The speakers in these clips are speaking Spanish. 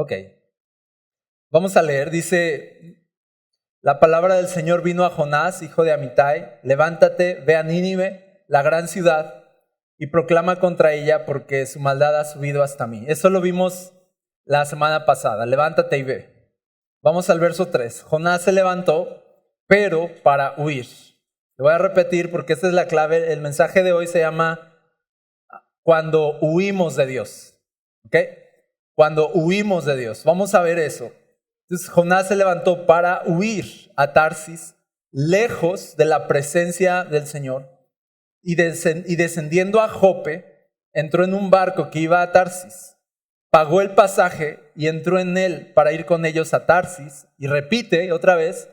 Ok, vamos a leer. Dice, la palabra del Señor vino a Jonás, hijo de Amitai. Levántate, ve a Nínive, la gran ciudad, y proclama contra ella porque su maldad ha subido hasta mí. Eso lo vimos la semana pasada. Levántate y ve. Vamos al verso 3. Jonás se levantó, pero para huir. Lo voy a repetir porque esta es la clave. El mensaje de hoy se llama Cuando huimos de Dios. ¿Ok? Cuando huimos de Dios. Vamos a ver eso. Entonces Jonás se levantó para huir a Tarsis, lejos de la presencia del Señor, y descendiendo a Jope, entró en un barco que iba a Tarsis, pagó el pasaje y entró en él para ir con ellos a Tarsis, y repite otra vez,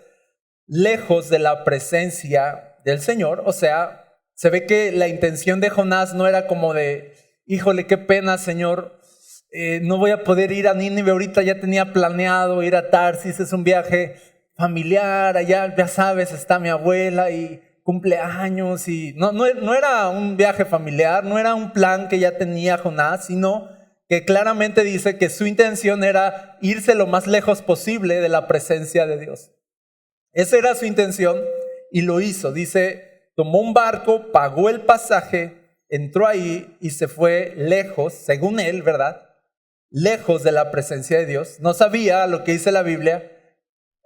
lejos de la presencia del Señor. O sea, se ve que la intención de Jonás no era como de, híjole, qué pena, Señor, no voy a poder ir a Nínive ahorita, ya tenía planeado ir a Tarsis, es un viaje familiar, allá ya sabes, está mi abuela y cumpleaños, y no era un viaje familiar, no era un plan que ya tenía Jonás, sino que claramente dice que su intención era irse lo más lejos posible de la presencia de Dios. Esa era su intención y lo hizo. Dice, tomó un barco, pagó el pasaje, entró ahí y se fue lejos, según él, ¿verdad? Lejos de la presencia de Dios. No sabía lo que dice la Biblia,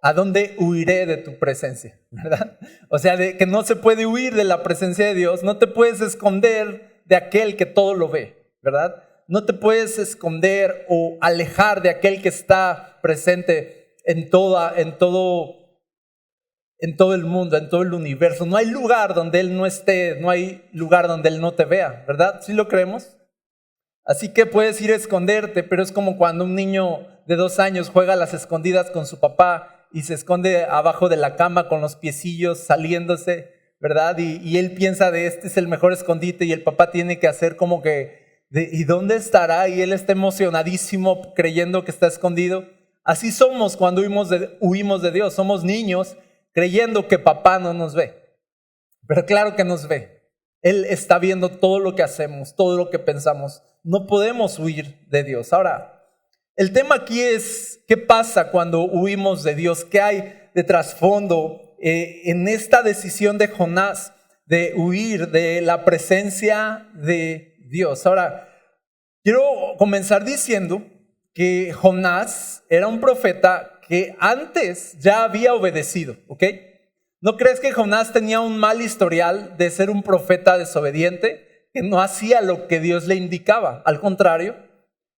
¿a dónde huiré de tu presencia? ¿Verdad? O sea, de que no se puede huir de la presencia de Dios, no te puedes esconder de aquel que todo lo ve, ¿verdad? No te puedes esconder o alejar de aquel que está presente en todo el mundo, en todo el universo. No hay lugar donde Él no esté, no hay lugar donde Él no te vea, ¿verdad? ¿Sí lo creemos? Así que puedes ir a esconderte, pero es como cuando un niño de 2 años juega a las escondidas con su papá y se esconde abajo de la cama con los piecillos saliéndose, ¿verdad? Y él piensa de este es el mejor escondite y el papá tiene que hacer como que, ¿y dónde estará? Y él está emocionadísimo creyendo que está escondido. Así somos cuando huimos de Dios, somos niños creyendo que papá no nos ve, pero claro que nos ve. Él está viendo todo lo que hacemos, todo lo que pensamos. No podemos huir de Dios. Ahora, el tema aquí es ¿qué pasa cuando huimos de Dios? ¿Qué hay de trasfondo en esta decisión de Jonás de huir de la presencia de Dios? Ahora, quiero comenzar diciendo que Jonás era un profeta que antes ya había obedecido, ¿ok? ¿No crees que Jonás tenía un mal historial de ser un profeta desobediente, que no hacía lo que Dios le indicaba? Al contrario,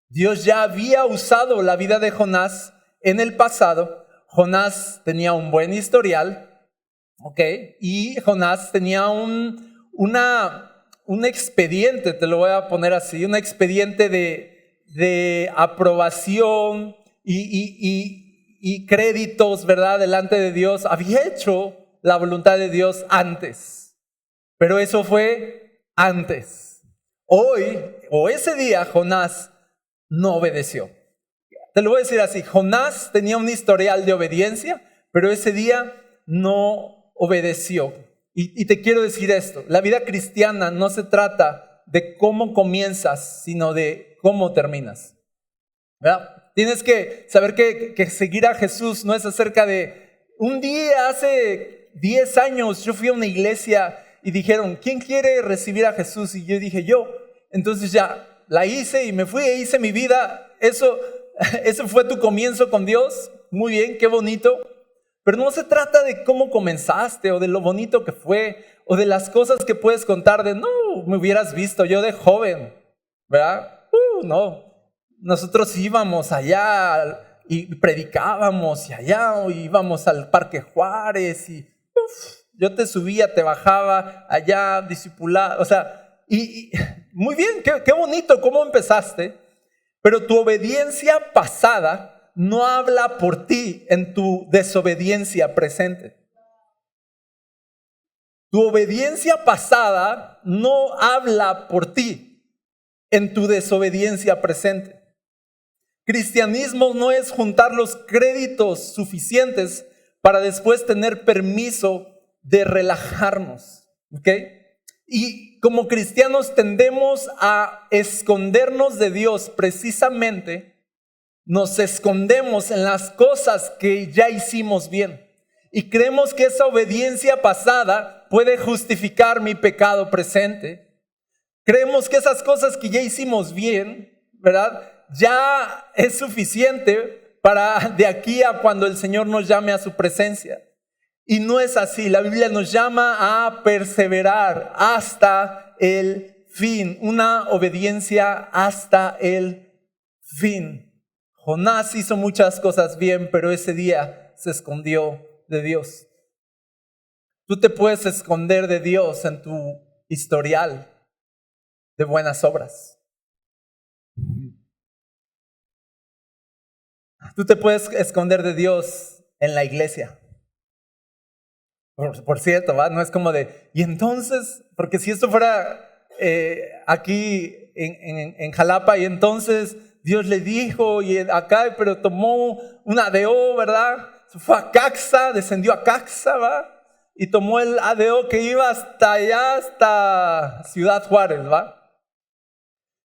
Dios ya había usado la vida de Jonás en el pasado. Jonás tenía un buen historial, ¿ok? Y Jonás tenía un expediente, te lo voy a poner así, un expediente de aprobación y créditos, ¿verdad? Delante de Dios. Había hecho la voluntad de Dios antes, pero eso fue antes. Hoy, o ese día, Jonás no obedeció. Te lo voy a decir así, Jonás tenía un historial de obediencia, pero ese día no obedeció. Y te quiero decir esto, la vida cristiana no se trata de cómo comienzas, sino de cómo terminas, ¿verdad? Tienes que saber que seguir a Jesús no es acerca de un día, hace 10 años yo fui a una iglesia y dijeron, ¿quién quiere recibir a Jesús? Y yo dije, yo. Entonces ya la hice y me fui e hice mi vida. Eso fue tu comienzo con Dios. Muy bien, qué bonito. Pero no se trata de cómo comenzaste o de lo bonito que fue o de las cosas que puedes contar de, no, me hubieras visto yo de joven, ¿verdad? No. Nosotros íbamos allá y predicábamos y allá íbamos al Parque Juárez y yo te subía, te bajaba allá, discipulado, o sea, y muy bien, qué bonito cómo empezaste, pero tu obediencia pasada no habla por ti en tu desobediencia presente. Tu obediencia pasada no habla por ti en tu desobediencia presente. Cristianismo no es juntar los créditos suficientes para después tener permiso de relajarnos, ¿ok? Y como cristianos tendemos a escondernos de Dios precisamente nos escondemos en las cosas que ya hicimos bien y creemos que esa obediencia pasada puede justificar mi pecado presente. Creemos que esas cosas que ya hicimos bien, ¿verdad?, ya es suficiente para de aquí a cuando el Señor nos llame a su presencia. Y no es así. La Biblia nos llama a perseverar hasta el fin, una obediencia hasta el fin. Jonás hizo muchas cosas bien, pero ese día se escondió de Dios. Tú te puedes esconder de Dios en tu historial de buenas obras. Tú te puedes esconder de Dios en la iglesia. Por cierto, ¿va? No es como de, y entonces, porque si esto fuera aquí en Jalapa, y entonces Dios le dijo, y acá, pero tomó un ADO, ¿verdad? Fue a Caxa, descendió a Caxa, ¿va? Y tomó el ADO que iba hasta allá, hasta Ciudad Juárez, ¿va?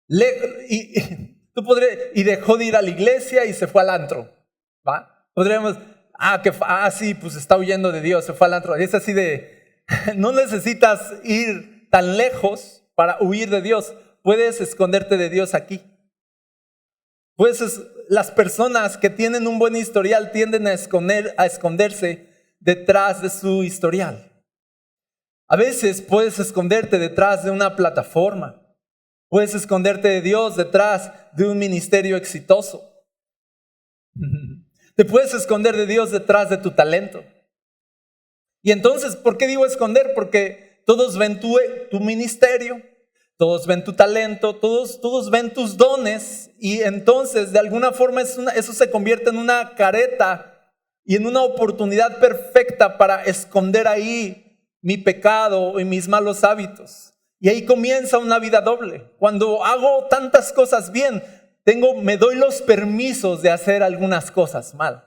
Y dejó de ir a la iglesia y se fue al antro, ¿va? Podríamos, sí, pues está huyendo de Dios, se fue al antro. Es así de, no necesitas ir tan lejos para huir de Dios. Puedes esconderte de Dios aquí. Las personas que tienen un buen historial tienden a esconderse detrás de su historial. A veces puedes esconderte detrás de una plataforma. Puedes esconderte de Dios detrás de un ministerio exitoso. Te puedes esconder de Dios detrás de tu talento. Y entonces, ¿por qué digo esconder? Porque todos ven tu ministerio, todos ven tu talento, todos ven tus dones, y entonces de alguna forma eso se convierte en una careta y en una oportunidad perfecta para esconder ahí mi pecado y mis malos hábitos. Y ahí comienza una vida doble. Cuando hago tantas cosas bien, me doy los permisos de hacer algunas cosas mal.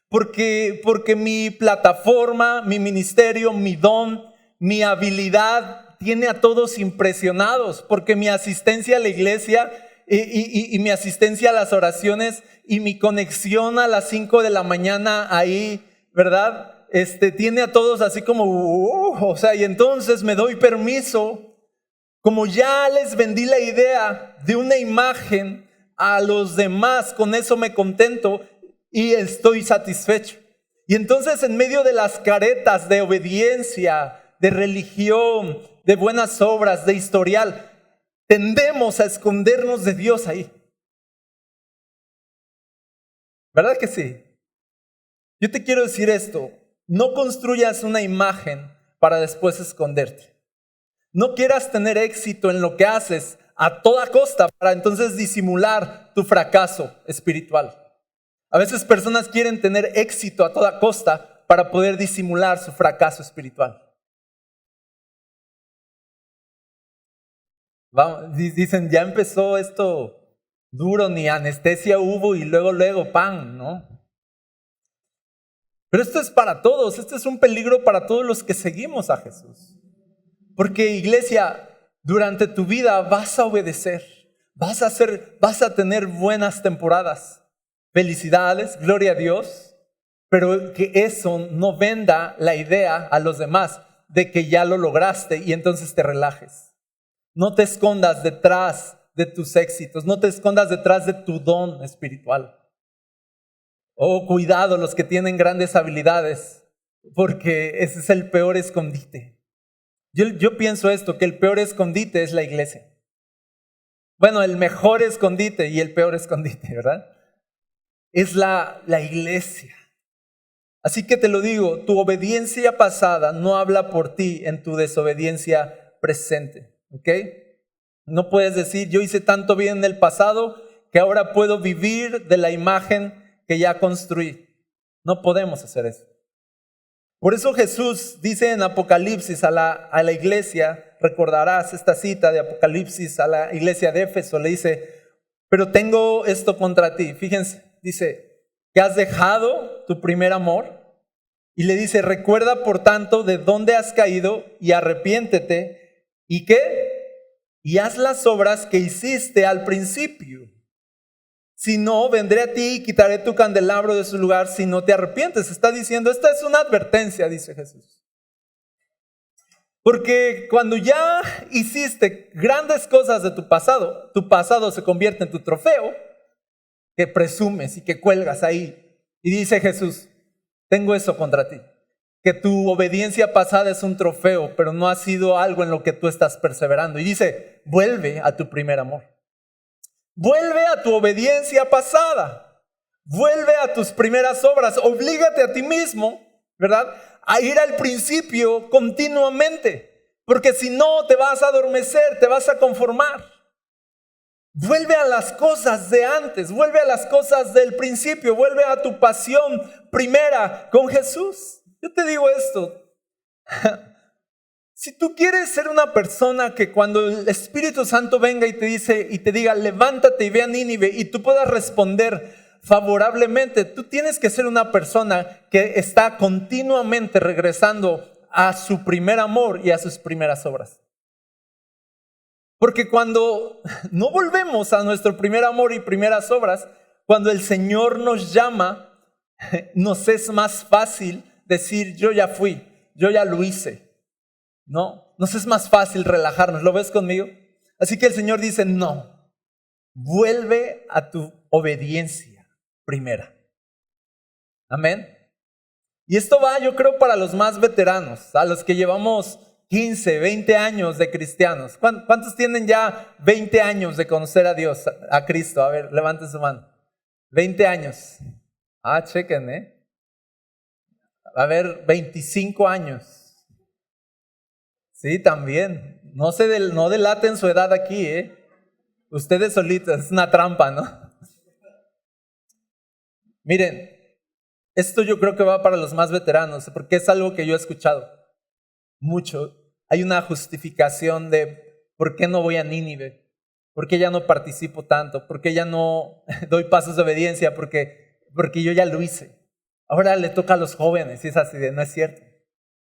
Porque mi plataforma, mi ministerio, mi don, mi habilidad tiene a todos impresionados. Porque mi asistencia a la iglesia y mi asistencia a las oraciones y mi conexión a las 5 de la mañana ahí, ¿verdad? Tiene a todos así como, y entonces me doy permiso. Como ya les vendí la idea de una imagen a los demás, con eso me contento y estoy satisfecho. Y entonces en medio de las caretas de obediencia, de religión, de buenas obras, de historial, tendemos a escondernos de Dios ahí. ¿Verdad que sí? Yo te quiero decir esto, no construyas una imagen para después esconderte. No quieras tener éxito en lo que haces a toda costa para entonces disimular tu fracaso espiritual. A veces personas quieren tener éxito a toda costa para poder disimular su fracaso espiritual. Dicen, ya empezó esto duro, ni anestesia hubo y luego, ¡pam!, ¿no? Pero esto es para todos, este es un peligro para todos los que seguimos a Jesús. Porque, iglesia, durante tu vida vas a obedecer, vas a tener buenas temporadas. Felicidades, gloria a Dios, pero que eso no venda la idea a los demás de que ya lo lograste y entonces te relajes. No te escondas detrás de tus éxitos, no te escondas detrás de tu don espiritual. Oh, cuidado los que tienen grandes habilidades, porque ese es el peor escondite. Yo pienso esto, que el peor escondite es la iglesia. Bueno, el mejor escondite y el peor escondite, ¿verdad? Es la iglesia. Así que te lo digo, tu obediencia pasada no habla por ti en tu desobediencia presente, ¿ok? No puedes decir, yo hice tanto bien en el pasado que ahora puedo vivir de la imagen que ya construí. No podemos hacer eso. Por eso Jesús dice en Apocalipsis a la iglesia, recordarás esta cita de Apocalipsis a la iglesia de Éfeso, le dice, pero tengo esto contra ti. Fíjense, dice, que has dejado tu primer amor. Y le dice, recuerda por tanto de dónde has caído y arrepiéntete. ¿Y qué? Y haz las obras que hiciste al principio. Si no, vendré a ti y quitaré tu candelabro de su lugar si no te arrepientes. Está diciendo, esta es una advertencia, dice Jesús. Porque cuando ya hiciste grandes cosas de tu pasado se convierte en tu trofeo que presumes y que cuelgas ahí. Y dice Jesús, tengo eso contra ti. Que tu obediencia pasada es un trofeo, pero no ha sido algo en lo que tú estás perseverando. Y dice, vuelve a tu primer amor. Vuelve a tu obediencia pasada. Vuelve a tus primeras obras. Oblígate a ti mismo, ¿verdad?, a ir al principio continuamente. Porque si no, te vas a adormecer, te vas a conformar. Vuelve a las cosas de antes, vuelve a las cosas del principio, vuelve a tu pasión primera con Jesús. Yo te digo esto, si tú quieres ser una persona que cuando el Espíritu Santo venga y te diga, levántate y ve a Nínive, y tú puedas responder favorablemente, tú tienes que ser una persona que está continuamente regresando a su primer amor y a sus primeras obras. Porque cuando no volvemos a nuestro primer amor y primeras obras, cuando el Señor nos llama, nos es más fácil decir, yo ya fui, yo ya lo hice. No, nos es más fácil relajarnos. ¿Lo ves conmigo? Así que el Señor dice, no, vuelve a tu obediencia primera. Amén. Y esto va, yo creo, para los más veteranos, a los que llevamos 15, 20 años de cristianos. ¿Cuántos tienen ya 20 años de conocer a Dios, a Cristo? A ver, levanten su mano. 20 años. Chequen, A ver, 25 años. Sí, también. No delaten su edad aquí, Ustedes solitos, es una trampa, ¿no? Miren, esto yo creo que va para los más veteranos, porque es algo que yo he escuchado mucho. Hay una justificación de por qué no voy a Nínive, por qué ya no participo tanto, por qué ya no doy pasos de obediencia, porque yo ya lo hice. Ahora le toca a los jóvenes, y es así de, no es cierto.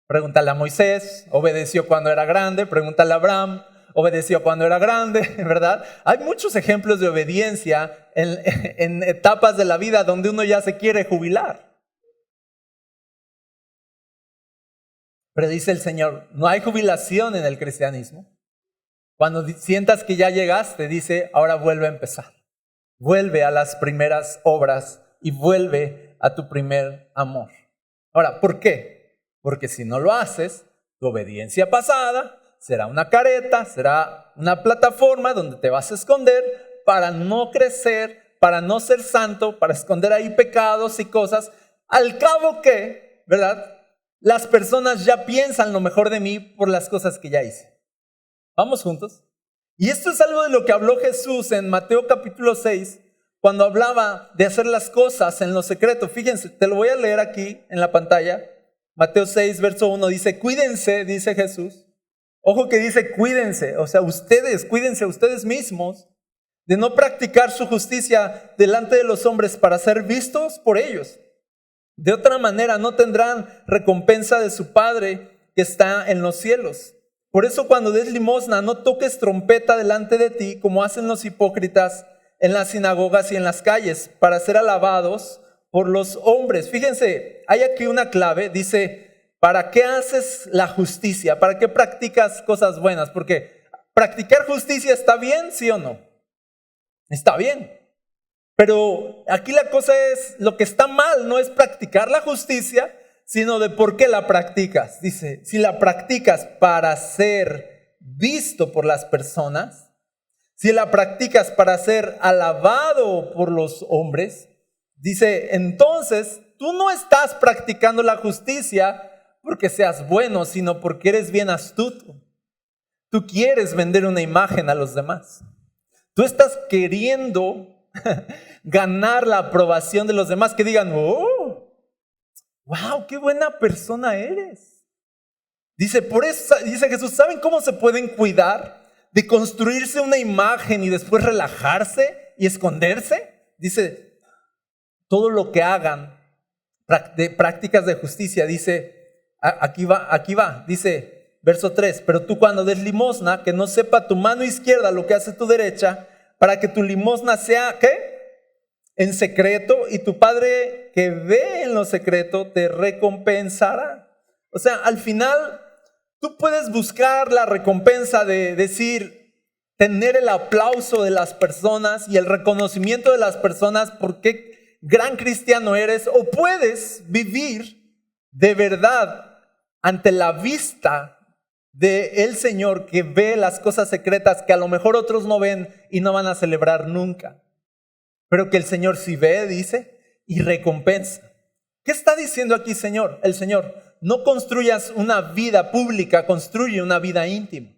Pregúntale a Moisés, obedeció cuando era grande. Pregúntale a Abraham, obedeció cuando era grande, ¿verdad? Hay muchos ejemplos de obediencia en etapas de la vida donde uno ya se quiere jubilar. Pero dice el Señor, no hay jubilación en el cristianismo. Cuando sientas que ya llegaste, dice, ahora vuelve a empezar. Vuelve a las primeras obras y vuelve a tu primer amor. Ahora, ¿por qué? Porque si no lo haces, tu obediencia pasada será una careta, será una plataforma donde te vas a esconder para no crecer, para no ser santo, para esconder ahí pecados y cosas. Al cabo que, ¿verdad?, las personas ya piensan lo mejor de mí por las cosas que ya hice. ¿Vamos juntos? Y esto es algo de lo que habló Jesús en Mateo capítulo 6, cuando hablaba de hacer las cosas en lo secreto. Fíjense, te lo voy a leer aquí en la pantalla. Mateo 6, verso 1 dice, cuídense, dice Jesús. Ojo que dice cuídense, o sea, cuídense a ustedes mismos de no practicar su justicia delante de los hombres para ser vistos por ellos. De otra manera no tendrán recompensa de su Padre que está en los cielos. Por eso cuando des limosna no toques trompeta delante de ti como hacen los hipócritas en las sinagogas y en las calles para ser alabados por los hombres. Fíjense, hay aquí una clave, dice, ¿para qué haces la justicia? ¿Para qué practicas cosas buenas? Porque practicar justicia está bien, ¿sí o no? Está bien. Pero aquí la cosa es, lo que está mal no es practicar la justicia, sino de por qué la practicas. Dice, si la practicas para ser visto por las personas, si la practicas para ser alabado por los hombres, dice, entonces tú no estás practicando la justicia porque seas bueno, sino porque eres bien astuto. Tú quieres vender una imagen a los demás. Tú estás queriendo ganar la aprobación de los demás, que digan, oh, wow, qué buena persona eres. Dice, por eso, dice Jesús, ¿saben cómo se pueden cuidar de construirse una imagen y después relajarse y esconderse? Dice, todo lo que hagan de prácticas de justicia, dice, aquí va, dice, verso 3, pero tú cuando des limosna, que no sepa tu mano izquierda lo que hace tu derecha, para que tu limosna sea, ¿qué? en secreto y tu Padre que ve en lo secreto te recompensará. O sea, al final tú puedes buscar la recompensa de decir, tener el aplauso de las personas y el reconocimiento de las personas por qué gran cristiano eres, o puedes vivir de verdad ante la vista del Señor que ve las cosas secretas que a lo mejor otros no ven y no van a celebrar nunca, pero que el Señor sí ve, dice, y recompensa. ¿Qué está diciendo aquí el Señor? No construyas una vida pública, construye una vida íntima.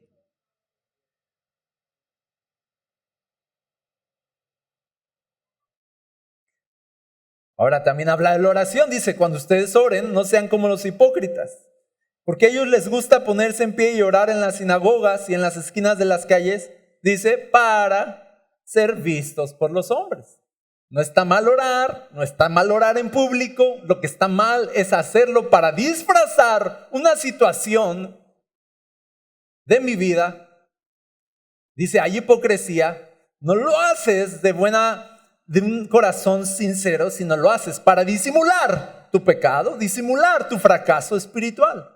Ahora también habla de la oración, dice, cuando ustedes oren, no sean como los hipócritas, porque a ellos les gusta ponerse en pie y orar en las sinagogas y en las esquinas de las calles, dice, para ser vistos por los hombres. No está mal orar, no está mal orar en público, lo que está mal es hacerlo para disfrazar una situación de mi vida. Dice, hay hipocresía, no lo haces de un corazón sincero, sino lo haces para disimular tu pecado, disimular tu fracaso espiritual.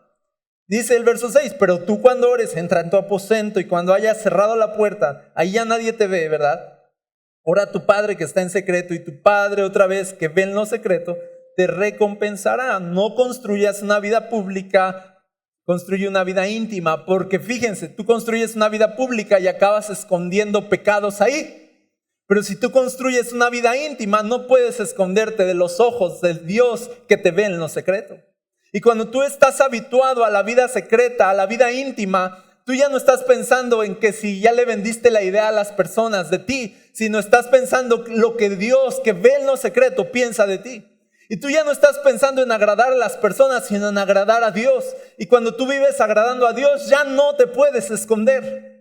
Dice el verso 6, pero tú cuando ores, entra en tu aposento y cuando hayas cerrado la puerta, ahí ya nadie te ve, ¿verdad? Ora a tu Padre que está en secreto y tu Padre otra vez que ve en lo secreto te recompensará. No construyas una vida pública, construye una vida íntima, porque fíjense, tú construyes una vida pública y acabas escondiendo pecados ahí. Pero si tú construyes una vida íntima, no puedes esconderte de los ojos del Dios que te ve en lo secreto. Y cuando tú estás habituado a la vida secreta, a la vida íntima, tú ya no estás pensando en que si ya le vendiste la idea a las personas de ti, sino estás pensando lo que Dios que ve en lo secreto piensa de ti. Y tú ya no estás pensando en agradar a las personas, sino en agradar a Dios. Y cuando tú vives agradando a Dios, ya no te puedes esconder.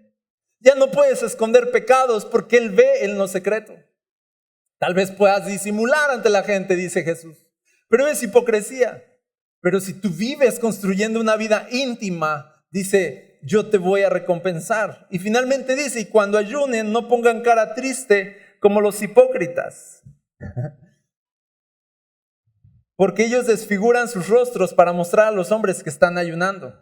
Ya no puedes esconder pecados porque Él ve en lo secreto. Tal vez puedas disimular ante la gente, dice Jesús, pero es hipocresía. Pero si tú vives construyendo una vida íntima, dice, yo te voy a recompensar. Y finalmente dice, y cuando ayunen, no pongan cara triste como los hipócritas, porque ellos desfiguran sus rostros para mostrar a los hombres que están ayunando.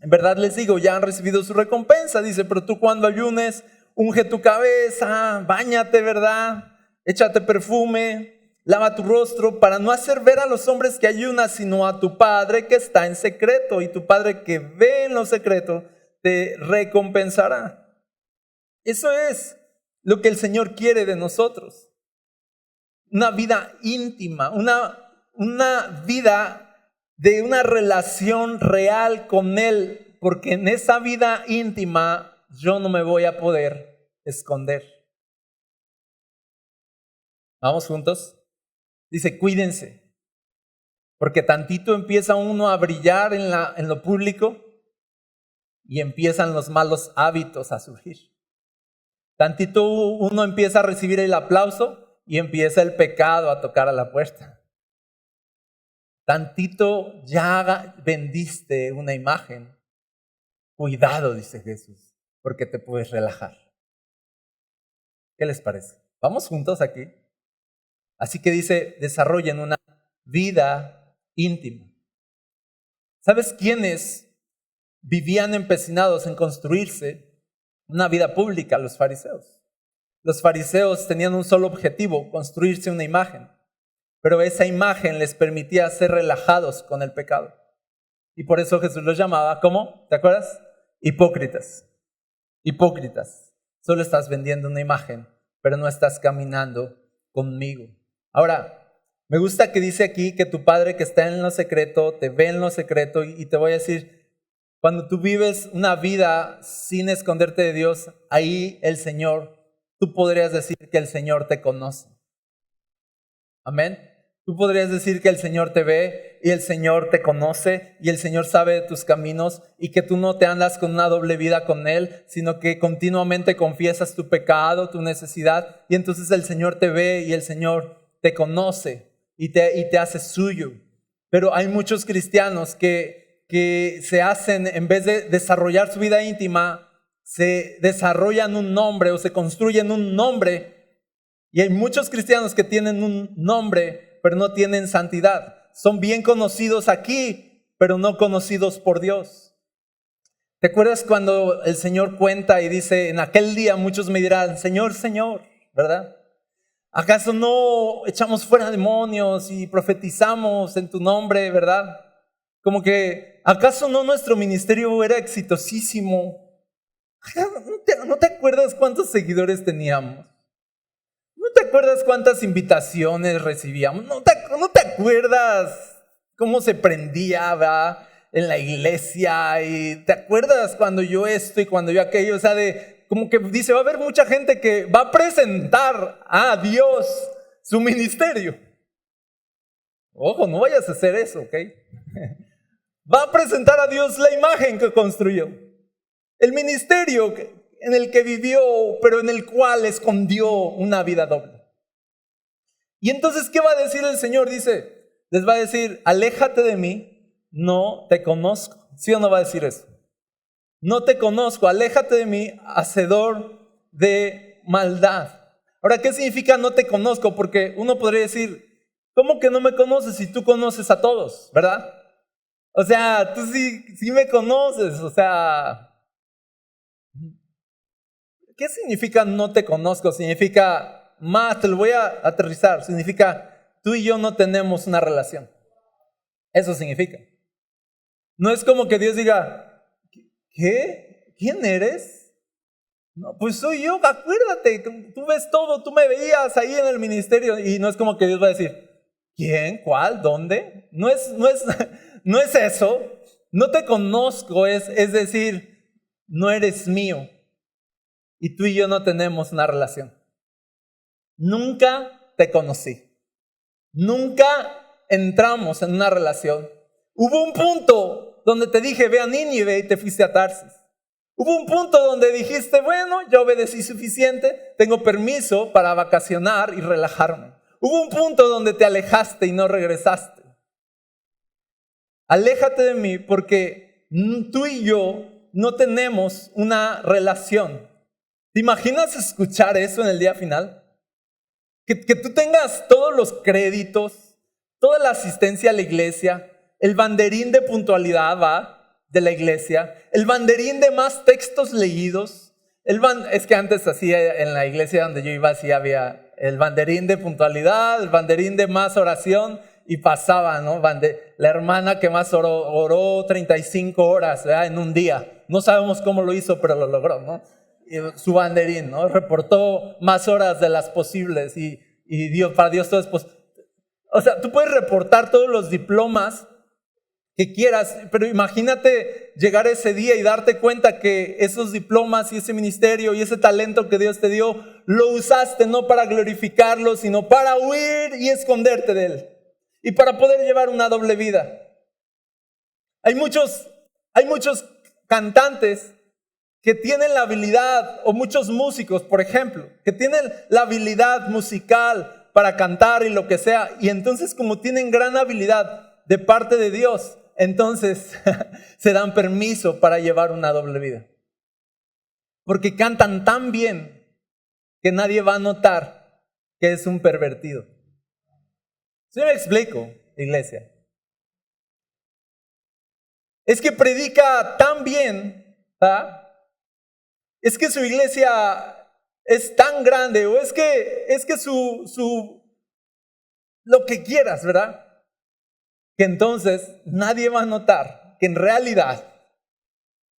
En verdad les digo, ya han recibido su recompensa. Dice, pero tú cuando ayunes, unge tu cabeza, báñate, ¿verdad? Échate perfume, lava tu rostro para no hacer ver a los hombres que ayunas, sino a tu Padre que está en secreto. Y tu Padre que ve en lo secreto te recompensará. Eso es lo que el Señor quiere de nosotros. Una vida íntima, una vida de una relación real con Él, porque en esa vida íntima yo no me voy a poder esconder. ¿Vamos juntos? Dice, cuídense, porque tantito empieza uno a brillar en lo público y empiezan los malos hábitos a surgir. Tantito uno empieza a recibir el aplauso y empieza el pecado a tocar a la puerta. Tantito ya vendiste una imagen. Cuidado, dice Jesús, porque te puedes relajar. ¿Qué les parece? ¿Vamos juntos aquí? Así que dice, desarrollen una vida íntima. ¿Sabes quiénes vivían empecinados en construirse una vida pública? Los fariseos. Los fariseos tenían un solo objetivo, construirse una imagen. Pero esa imagen les permitía ser relajados con el pecado. Y por eso Jesús los llamaba, ¿cómo? ¿Te acuerdas? Hipócritas. Hipócritas. Solo estás vendiendo una imagen, pero no estás caminando conmigo. Ahora, me gusta que dice aquí que tu Padre que está en lo secreto, te ve en lo secreto, y te voy a decir, cuando tú vives una vida sin esconderte de Dios, ahí el Señor, tú podrías decir que el Señor te conoce. Amén. Tú podrías decir que el Señor te ve y el Señor te conoce y el Señor sabe de tus caminos y que tú no te andas con una doble vida con Él, sino que continuamente confiesas tu pecado, tu necesidad, y entonces el Señor te ve y el Señor te conoce y te hace suyo. Pero hay muchos cristianos que se hacen, en vez de desarrollar su vida íntima, se desarrollan un nombre o se construyen un nombre Y hay muchos cristianos que tienen un nombre, pero no tienen santidad. Son bien conocidos aquí, pero no conocidos por Dios. ¿Te acuerdas cuando el Señor cuenta y dice, en aquel día muchos me dirán, Señor, Señor, ¿verdad? ¿Acaso no echamos fuera demonios y profetizamos en tu nombre, verdad? Como que, ¿acaso no nuestro ministerio era exitosísimo? ¿No te acuerdas cuántos seguidores teníamos? ¿No te acuerdas cuántas invitaciones recibíamos? ¿No te acuerdas cómo se prendía, ¿verdad? En la iglesia? ¿Y te acuerdas cuando yo esto y cuando yo aquello? O sea, como que dice, va a haber mucha gente que va a presentar a Dios su ministerio. Ojo, no vayas a hacer eso, ¿ok? Va a presentar a Dios la imagen que construyó. El ministerio en el que vivió, pero en el cual escondió una vida doble. Y entonces, ¿qué va a decir el Señor? Dice, les va a decir, aléjate de mí, no te conozco. ¿Sí o no va a decir eso? No te conozco, aléjate de mí, hacedor de maldad. Ahora, ¿qué significa no te conozco? Porque uno podría decir, ¿cómo que no me conoces si tú conoces a todos, verdad? O sea, tú sí me conoces, o sea, ¿qué significa no te conozco? Significa, más, te lo voy a aterrizar, significa, tú y yo no tenemos una relación. Eso significa. No es como que Dios diga, ¿qué? ¿Quién eres? No, pues soy yo, acuérdate, tú ves todo, tú me veías ahí en el ministerio. Y no es como que Dios va a decir, ¿quién? ¿Cuál? ¿Dónde? No es eso. No te conozco, es decir, no eres mío. Y tú y yo no tenemos una relación. Nunca te conocí. Nunca entramos en una relación. Hubo un punto donde te dije, ve a Nínive y te fuiste a Tarsis. Hubo un punto donde dijiste, bueno, ya obedecí suficiente, tengo permiso para vacacionar y relajarme. Hubo un punto donde te alejaste y no regresaste. Aléjate de mí porque tú y yo no tenemos una relación. ¿Te imaginas escuchar eso en el día final? Que tú tengas todos los créditos, toda la asistencia a la iglesia, el banderín de puntualidad de la iglesia, el banderín de más textos leídos. Es que antes así en la iglesia donde yo iba así había el banderín de puntualidad, el banderín de más oración y pasaba, ¿no? La hermana que más oró 35 horas, ¿verdad? En un día. No sabemos cómo lo hizo, pero lo logró, ¿no? Su banderín, ¿no? Reportó más horas de las posibles y Dios, para Dios todo es posible. O sea, tú puedes reportar todos los diplomas que quieras, pero imagínate llegar ese día y darte cuenta que esos diplomas y ese ministerio y ese talento que Dios te dio, lo usaste no para glorificarlo, sino para huir y esconderte de Él y para poder llevar una doble vida. Hay muchos cantantes que tienen la habilidad, o muchos músicos, por ejemplo, que tienen la habilidad musical para cantar y lo que sea, y entonces como tienen gran habilidad de parte de Dios, entonces se dan permiso para llevar una doble vida. Porque cantan tan bien que nadie va a notar que es un pervertido. ¿Sí me explico, iglesia? Es que predica tan bien, ¿verdad? Es que su iglesia es tan grande, o es que lo que quieras, ¿verdad? Que entonces nadie va a notar que en realidad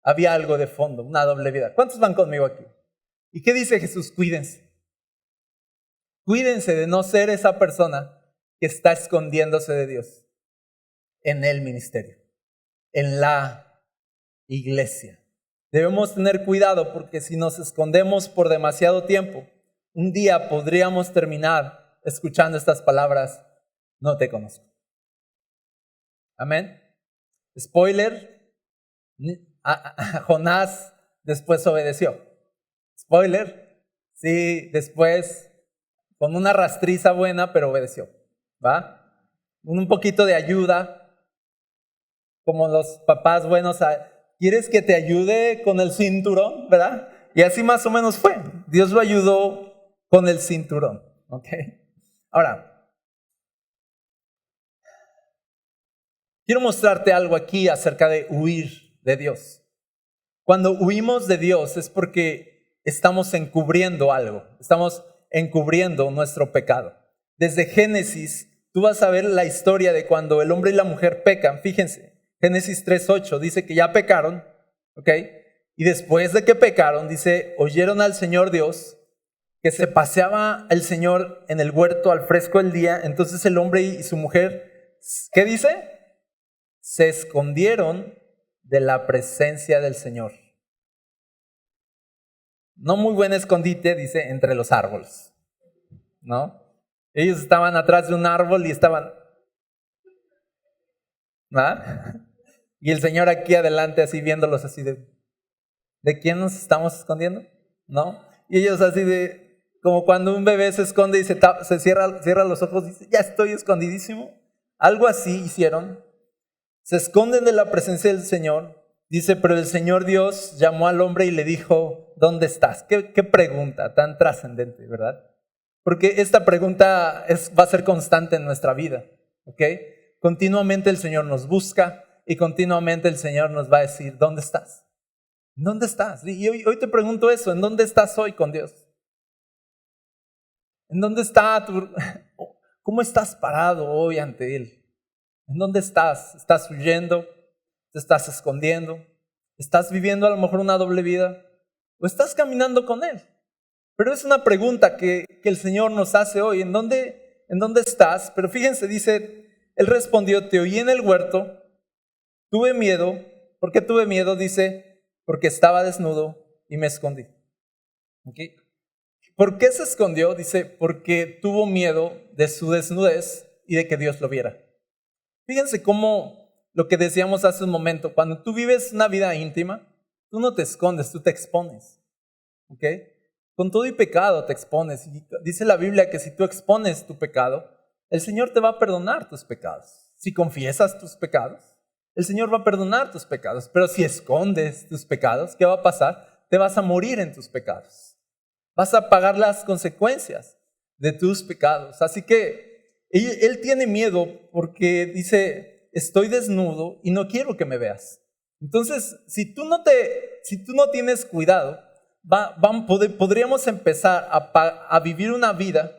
había algo de fondo, una doble vida. ¿Cuántos van conmigo aquí? ¿Y qué dice Jesús? Cuídense. Cuídense de no ser esa persona que está escondiéndose de Dios en el ministerio, en la iglesia. Debemos tener cuidado porque si nos escondemos por demasiado tiempo, un día podríamos terminar escuchando estas palabras, no te conozco. Amén. Spoiler, Jonás después obedeció. Spoiler, sí, después con una rastriza buena, pero obedeció. ¿Va? Un poquito de ayuda, como los papás buenos. ¿Quieres que te ayude con el cinturón? ¿Verdad? Y así más o menos fue. Dios lo ayudó con el cinturón. ¿Ok? Ahora, quiero mostrarte algo aquí acerca de huir de Dios. Cuando huimos de Dios es porque estamos encubriendo algo, estamos encubriendo nuestro pecado. Desde Génesis, tú vas a ver la historia de cuando el hombre y la mujer pecan. Fíjense, Génesis 3:8 dice que ya pecaron, ¿ok? Y después de que pecaron, dice, oyeron al Señor Dios, que se paseaba el Señor en el huerto al fresco del día. Entonces el hombre y su mujer, ¿qué dice? Se escondieron de la presencia del Señor. No muy buen escondite, dice, entre los árboles, ¿no? Ellos estaban atrás de un árbol y estaban, ¿ah? Y el Señor aquí adelante así viéndolos así ¿de quién nos estamos escondiendo? ¿No? Y ellos así como cuando un bebé se esconde y se cierra los ojos y dice, ya estoy escondidísimo. Algo así hicieron. Se esconden de la presencia del Señor. Dice, pero el Señor Dios llamó al hombre y le dijo, ¿dónde estás? Qué pregunta tan trascendente, ¿verdad? Porque esta pregunta va a ser constante en nuestra vida, ¿ok? Continuamente el Señor nos busca y continuamente el Señor nos va a decir, ¿dónde estás? ¿Dónde estás? Y hoy te pregunto eso, ¿en dónde estás hoy con Dios? ¿En dónde está cómo estás parado hoy ante Él? ¿En dónde estás? ¿Estás huyendo? ¿Te estás escondiendo? ¿Estás viviendo a lo mejor una doble vida? ¿O estás caminando con Él? Pero es una pregunta que el Señor nos hace hoy. ¿En dónde estás? Pero fíjense, dice, Él respondió, te oí en el huerto, tuve miedo. ¿Por qué tuve miedo? Dice, porque estaba desnudo y me escondí. ¿Okay? ¿Por qué se escondió? Dice, porque tuvo miedo de su desnudez y de que Dios lo viera. Fíjense cómo lo que decíamos hace un momento, cuando tú vives una vida íntima, tú no te escondes, tú te expones. ¿Ok? Con todo y pecado te expones. Y dice la Biblia que si tú expones tu pecado, el Señor te va a perdonar tus pecados. Si confiesas tus pecados, el Señor va a perdonar tus pecados. Pero si escondes tus pecados, ¿qué va a pasar? Te vas a morir en tus pecados. Vas a pagar las consecuencias de tus pecados. Así que él tiene miedo porque dice, estoy desnudo y no quiero que me veas. Entonces, si tú no tienes cuidado, podríamos empezar a vivir una vida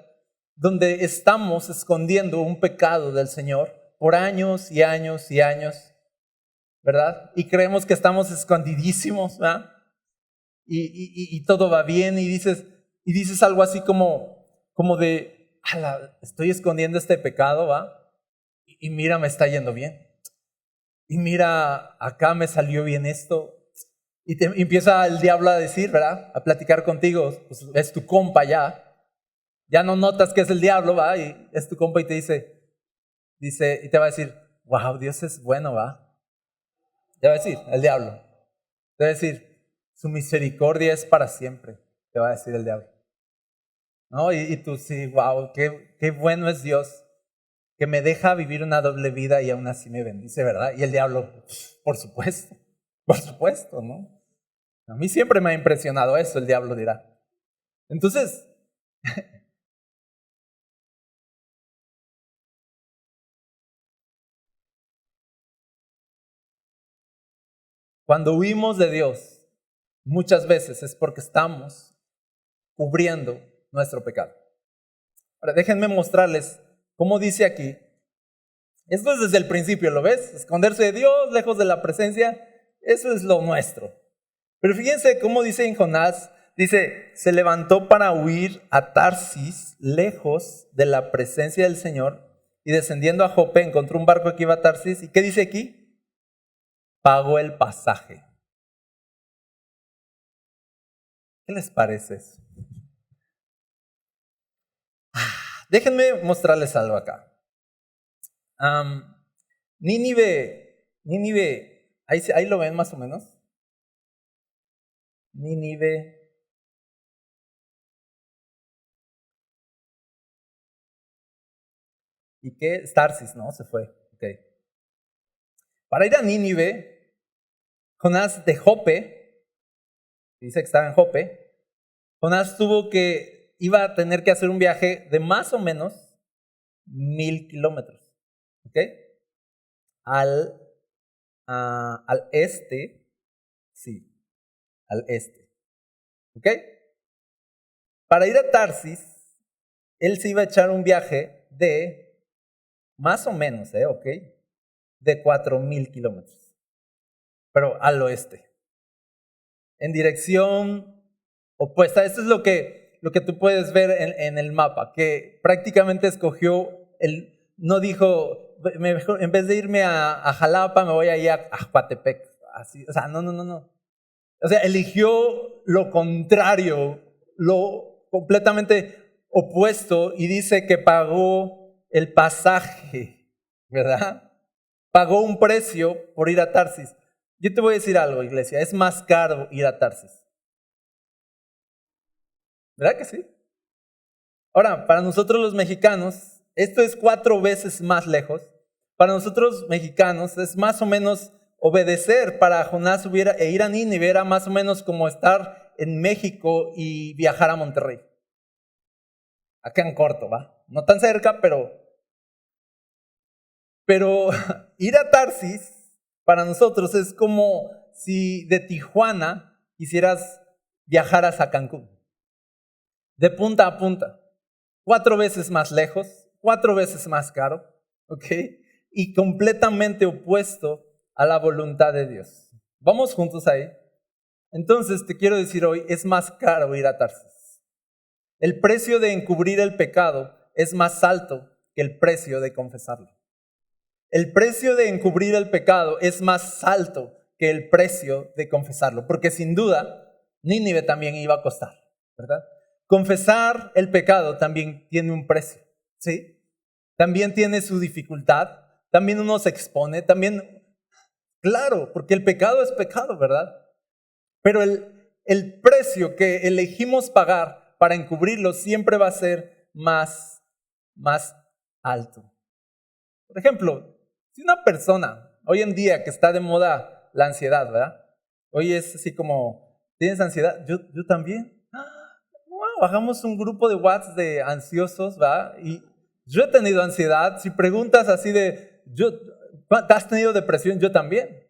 donde estamos escondiendo un pecado del Señor por años y años y años, ¿verdad? Y creemos que estamos escondidísimos, ¿verdad? Y todo va bien y dices algo así como de, estoy escondiendo este pecado, ¿va? Y mira, me está yendo bien. Y mira, acá me salió bien esto. Y te empieza el diablo a decir, ¿verdad? A platicar contigo, pues es tu compa ya. Ya no notas que es el diablo, ¿va? Y es tu compa y te dice, y te va a decir, wow, Dios es bueno, ¿va? Te va a decir, el diablo. Te va a decir, su misericordia es para siempre, te va a decir el diablo. ¿No? Y tú sí, wow, qué bueno es Dios, que me deja vivir una doble vida y aún así me bendice, ¿verdad? Y el diablo, por supuesto, ¿no? A mí siempre me ha impresionado eso, el diablo dirá. Entonces, cuando huimos de Dios, muchas veces es porque estamos cubriendo nuestro pecado. Ahora, déjenme mostrarles cómo dice aquí. Esto es desde el principio, ¿lo ves? Esconderse de Dios, lejos de la presencia, eso es lo nuestro. Pero fíjense cómo dice en Jonás, dice, se levantó para huir a Tarsis, lejos de la presencia del Señor, y descendiendo a Jope encontró un barco que iba a Tarsis. ¿Y qué dice aquí? Pagó el pasaje. ¿Qué les parece eso? Déjenme mostrarles algo acá. Nínive, ahí lo ven más o menos. Nínive. ¿Y qué? Tarsis, ¿no? Se fue. Okay. Para ir a Nínive, Jonás de Jope, dice que estaba en Jope, Jonás tuvo que iba a tener que hacer un viaje de más o menos 1,000 kilómetros, ¿ok? Al este, sí, al este, ¿ok? Para ir a Tarsis, él se iba a echar un viaje de más o menos, ¿ok? De 4,000 kilómetros, pero al oeste, en dirección opuesta. Esto es lo que tú puedes ver en el mapa, que prácticamente escogió, no dijo, en vez de irme a Jalapa, me voy a ir a Coatepec. Así, o sea, no. O sea, eligió lo contrario, lo completamente opuesto, y dice que pagó el pasaje, ¿verdad? Pagó un precio por ir a Tarsis. Yo te voy a decir algo, iglesia, es más caro ir a Tarsis. ¿Verdad que sí? Ahora, para nosotros los mexicanos, esto es 4 veces más lejos. Para nosotros mexicanos es más o menos obedecer. Para Jonás ir a Nínive era más o menos como estar en México y viajar a Monterrey. Acá en corto, ¿va? No tan cerca, pero ir a Tarsis para nosotros es como si de Tijuana quisieras viajar hasta Cancún. De punta a punta. 4 veces más lejos, 4 veces más caro, ¿ok? Y completamente opuesto a la voluntad de Dios. ¿Vamos juntos ahí? Entonces te quiero decir hoy, es más caro ir a Tarsis. El precio de encubrir el pecado es más alto que el precio de confesarlo. El precio de encubrir el pecado es más alto que el precio de confesarlo, porque sin duda Nínive también iba a costar, ¿verdad? Confesar el pecado también tiene un precio, ¿sí? También tiene su dificultad, también uno se expone, también, claro, porque el pecado es pecado, ¿verdad? Pero el precio que elegimos pagar para encubrirlo siempre va a ser más alto. Por ejemplo, si una persona, hoy en día que está de moda la ansiedad, ¿verdad? Hoy es así como, ¿tienes ansiedad? Yo también. Wow, hagamos un grupo de WhatsApp de ansiosos, ¿verdad? Y yo he tenido ansiedad. Si preguntas así ¿has tenido depresión? Yo también.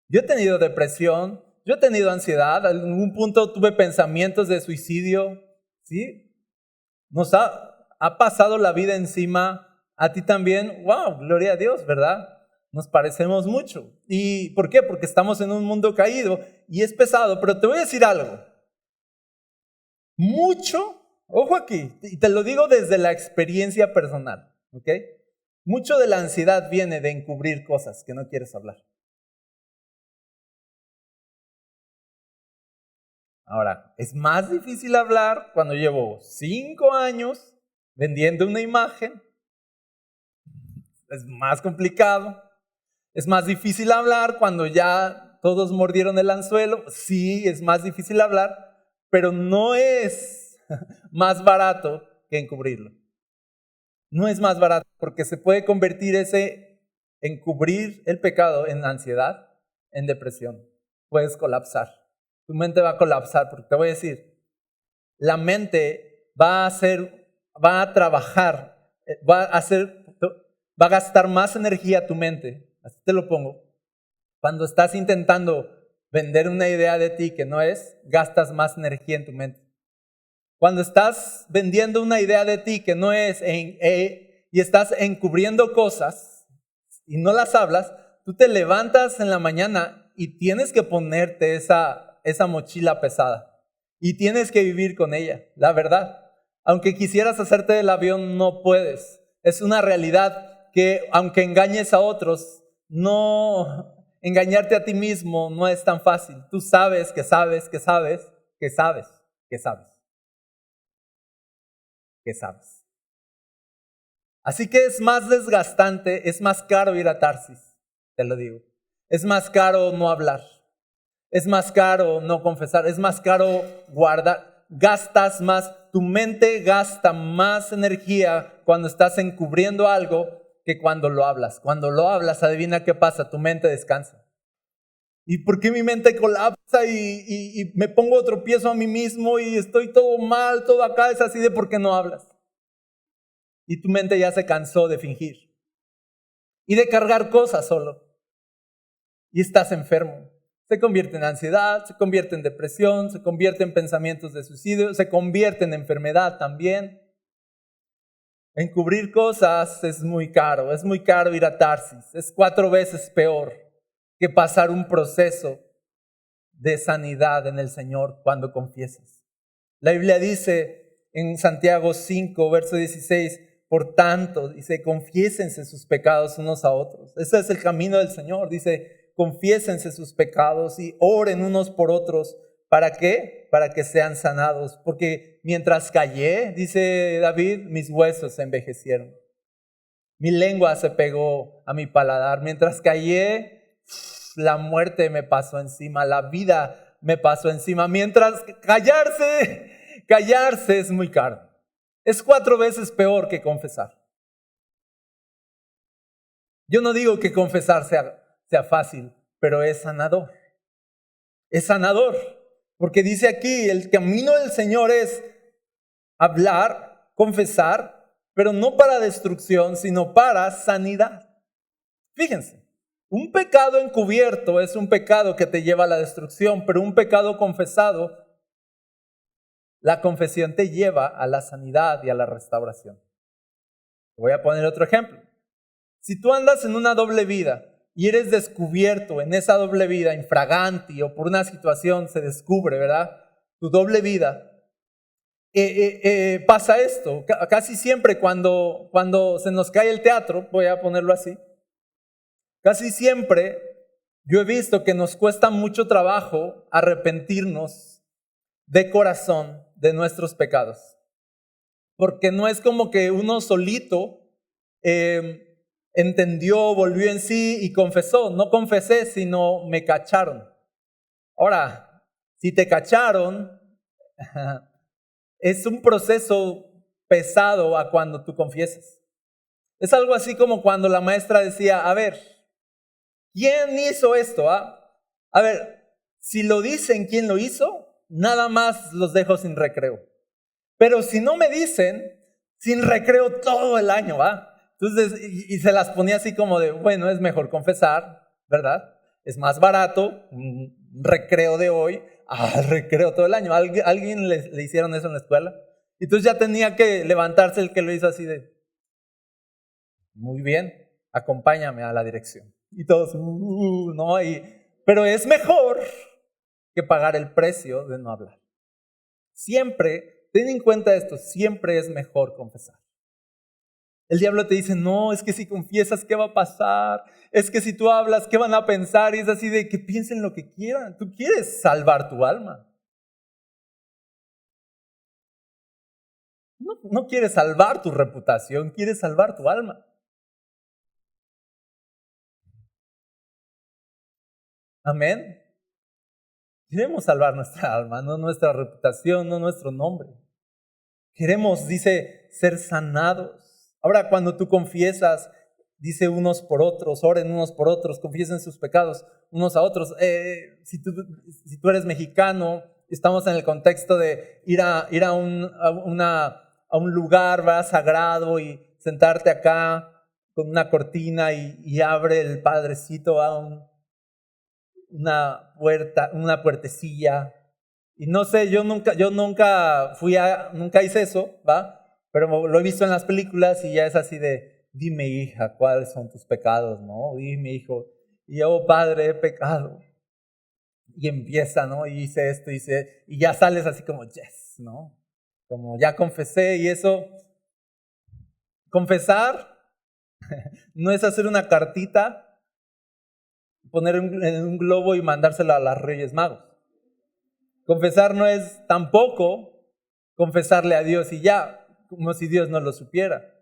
Yo he tenido depresión, yo he tenido ansiedad. En algún punto tuve pensamientos de suicidio, ¿sí? Nos ha pasado la vida encima. A ti también, wow, gloria a Dios, ¿verdad? Nos parecemos mucho. ¿Y por qué? Porque estamos en un mundo caído y es pesado, pero te voy a decir algo. Mucho, ojo aquí, y te lo digo desde la experiencia personal, ¿ok? Mucho de la ansiedad viene de encubrir cosas que no quieres hablar. Ahora, es más difícil hablar cuando llevo 5 años vendiendo una imagen. Es más complicado. Es más difícil hablar cuando ya todos mordieron el anzuelo. Sí, es más difícil hablar, pero no es más barato que encubrirlo. No es más barato porque se puede convertir ese encubrir el pecado en ansiedad, en depresión. Puedes colapsar. Tu mente va a colapsar porque te voy a decir, la mente va a trabajar, va a gastar más energía tu mente, así te lo pongo. Cuando estás intentando vender una idea de ti que no es, gastas más energía en tu mente. Cuando estás vendiendo una idea de ti que no es y estás encubriendo cosas y no las hablas, tú te levantas en la mañana y tienes que ponerte esa mochila pesada. Y tienes que vivir con ella, la verdad. Aunque quisieras hacerte del avión, no puedes. Es una realidad que aunque engañes a otros, no engañarte a ti mismo no es tan fácil. Tú sabes que sabes, que sabes, que sabes, que sabes, que sabes. Así que es más desgastante, es más caro ir a Tarsis, te lo digo. Es más caro no hablar. Es más caro no confesar, es más caro guardar, gastas más, tu mente gasta más energía cuando estás encubriendo algo que cuando lo hablas. Cuando lo hablas, adivina qué pasa, tu mente descansa. ¿Y por qué mi mente colapsa y me pongo tropiezo a mí mismo y estoy todo mal, todo acá? Es así de ¿por qué no hablas? Y tu mente ya se cansó de fingir y de cargar cosas solo. Y estás enfermo. Se convierte en ansiedad, se convierte en depresión, se convierte en pensamientos de suicidio, se convierte en enfermedad también. Encubrir cosas es muy caro ir a Tarsis. Es 4 veces peor que pasar un proceso de sanidad en el Señor cuando confiesas. La Biblia dice en Santiago 5, verso 16, por tanto, dice, confiésense sus pecados unos a otros. Ese es el camino del Señor. Dice, confiésense sus pecados y oren unos por otros. ¿Para qué? Para que sean sanados. Porque mientras callé, dice David, mis huesos se envejecieron. Mi lengua se pegó a mi paladar. Mientras callé, la muerte me pasó encima, la vida me pasó encima. Mientras callarse es muy caro. Es 4 veces peor que confesar. Yo no digo que confesar sea fácil, pero es sanador. Es sanador. Porque dice aquí, el camino del Señor es hablar, confesar, pero no para destrucción, sino para sanidad. Fíjense, un pecado encubierto es un pecado que te lleva a la destrucción, pero un pecado confesado, la confesión te lleva a la sanidad y a la restauración. Voy a poner otro ejemplo. Si tú andas en una doble vida y eres descubierto en esa doble vida, infraganti o por una situación se descubre, ¿verdad? Tu doble vida. Pasa esto, casi siempre cuando se nos cae el teatro, voy a ponerlo así, casi siempre yo he visto que nos cuesta mucho trabajo arrepentirnos de corazón de nuestros pecados. Porque no es como que uno solito entendió, volvió en sí y confesó. No confesé, sino me cacharon. Ahora, si te cacharon, es un proceso pesado a cuando tú confiesas. Es algo así como cuando la maestra decía, a ver, ¿quién hizo esto? A ver, si lo dicen quién lo hizo, nada más los dejo sin recreo. Pero si no me dicen, sin recreo todo el año, Entonces, y se las ponía así como de, bueno, es mejor confesar, ¿verdad? Es más barato, un recreo de hoy, recreo todo el año. ¿Alguien le hicieron eso en la escuela? Entonces ya tenía que levantarse el que lo hizo así de, muy bien, acompáñame a la dirección. Y todos, no, pero es mejor que pagar el precio de no hablar. Siempre, ten en cuenta esto, siempre es mejor confesar. El diablo te dice, no, es que si confiesas, ¿qué va a pasar? Es que si tú hablas, ¿qué van a pensar? Y es así de que piensen lo que quieran. Tú quieres salvar tu alma. No quieres salvar tu reputación, quieres salvar tu alma. Amén. Queremos salvar nuestra alma, no nuestra reputación, no nuestro nombre. Queremos, dice, ser sanados. Ahora, cuando tú confiesas, dice unos por otros, oren unos por otros, confiesen sus pecados unos a otros. Si tú eres mexicano, estamos en el contexto de ir a un lugar, ¿verdad?, sagrado y sentarte acá con una cortina y abre el padrecito a una puerta, una puertecilla. Y no sé, yo nunca hice eso, Pero lo he visto en las películas y ya es así de, dime hija, ¿cuáles son tus pecados, no? Dime hijo, y yo, padre, he pecado. Y empieza, ¿no? Y hice esto, y ya sales así como, yes, ¿no? Como ya confesé y eso. Confesar no es hacer una cartita, poner en un globo y mandársela a los Reyes Magos. Confesar no es tampoco confesarle a Dios y ya, como si Dios no lo supiera.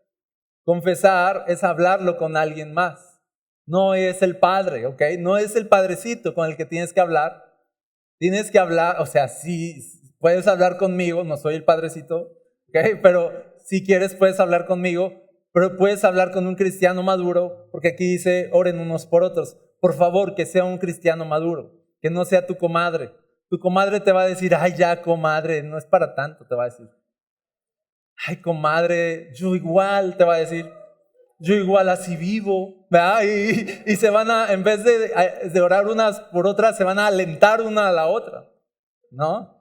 Confesar es hablarlo con alguien más. No es el padre, ¿ok? No es el padrecito con el que tienes que hablar. Tienes que hablar, o sea, sí, puedes hablar conmigo, no soy el padrecito, ¿ok? Pero si quieres puedes hablar conmigo, pero puedes hablar con un cristiano maduro, porque aquí dice, oren unos por otros. por favor, que sea un cristiano maduro, que no sea tu comadre. Tu comadre te va a decir, ay, ya, comadre, no es para tanto, te va a decir. Ay, comadre, yo igual, te va a decir. Yo igual así vivo, ¿verdad? Y se van a, en vez de orar unas por otras, se van a alentar una a la otra, ¿no?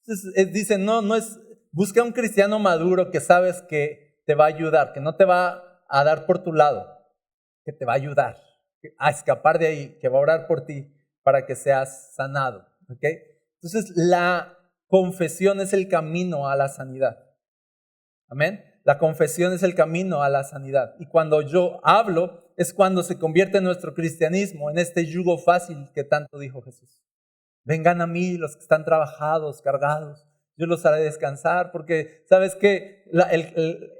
Entonces dicen, no es, busca un cristiano maduro que sabes que te va a ayudar, que no te va a dar por tu lado, que te va a ayudar a escapar de ahí, que va a orar por ti para que seas sanado, ¿ok? Entonces la confesión es el camino a la sanidad, amén. La confesión es el camino a la sanidad. Y cuando yo hablo, es cuando se convierte nuestro cristianismo en este yugo fácil que tanto dijo Jesús. Vengan a mí los que están trabajados, cargados, yo los haré descansar, porque ¿sabes qué?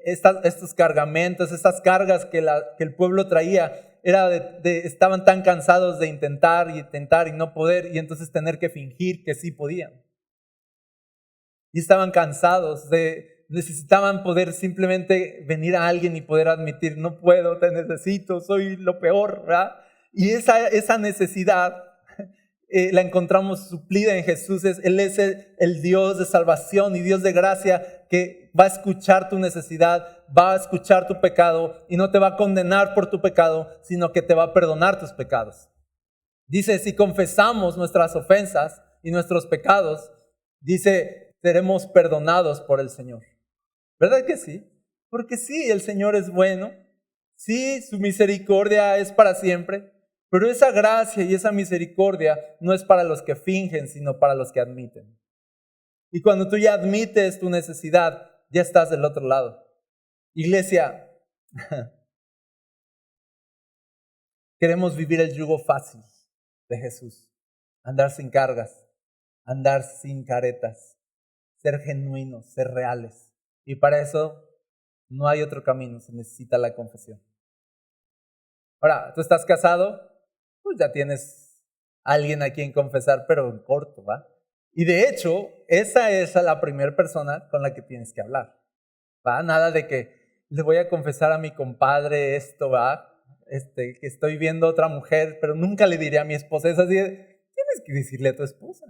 Estos cargamentos, estas cargas que el pueblo traía, estaban tan cansados de intentar y no poder, y entonces tener que fingir que sí podían. Y estaban cansados necesitaban poder simplemente venir a alguien y poder admitir, no puedo, te necesito, soy lo peor, ¿verdad? Y esa necesidad la encontramos suplida en Jesús. Él es el Dios de salvación y Dios de gracia que va a escuchar tu necesidad, va a escuchar tu pecado y no te va a condenar por tu pecado, sino que te va a perdonar tus pecados. Dice, si confesamos nuestras ofensas y nuestros pecados, dice, seremos perdonados por el Señor. ¿Verdad que sí? Porque sí, el Señor es bueno, sí, su misericordia es para siempre, pero esa gracia y esa misericordia no es para los que fingen, sino para los que admiten. Y cuando tú ya admites tu necesidad, ya estás del otro lado. Iglesia, queremos vivir el yugo fácil de Jesús, andar sin cargas, andar sin caretas, ser genuinos, ser reales. Y para eso no hay otro camino, se necesita la confesión. Ahora, tú estás casado, pues ya tienes a alguien a quien confesar, pero en corto, ¿va? Y de hecho, esa es la primera persona con la que tienes que hablar, ¿va? Nada de que le voy a confesar a mi compadre esto, ¿va? Que estoy viendo a otra mujer, pero nunca le diré a mi esposa. Es así, tienes que decirle a tu esposa.